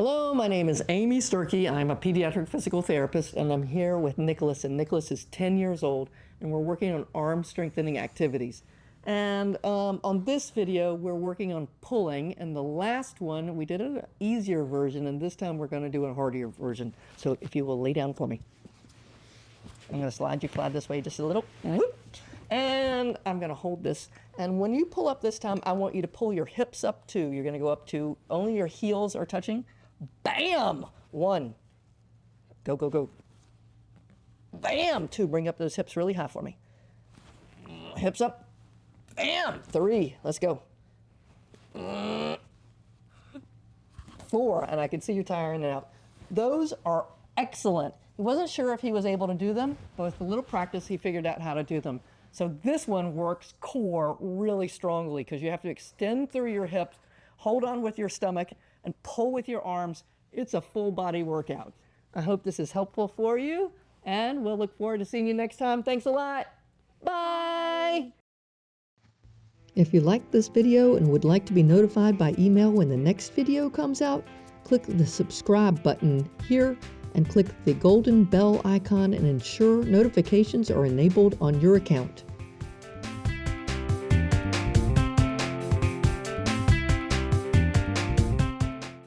Hello, my name is Amy Sturkey. I'm a pediatric physical therapist, and I'm here with Nickolas, and Nickolas is 10 years old, and we're working on arm strengthening activities. And on this video, we're working on pulling, and the last one, we did an easier version, and this time we're going to do a harder version. So if you will lay down for me. I'm going to slide you flat this way just a little. And I'm going to hold this. And when you pull up this time, I want you to pull your hips up too. You're going to go up to, only your heels are touching. Bam! 1. Go, go, go. Bam! 2. Bring up those hips really high for me. Hips up. Bam! 3. Let's go. 4. And I can see you tiring it out. Those are excellent. He wasn't sure if he was able to do them, but with a little practice, he figured out how to do them. So this one works core really strongly because you have to extend through your hips, hold on with your stomach, and pull with your arms. It's a full body workout. I hope this is helpful for you, and we'll look forward to seeing you next time. Thanks a lot. Bye. If you liked this video and would like to be notified by email when the next video comes out, click the subscribe button here and click the golden bell icon and ensure notifications are enabled on your account.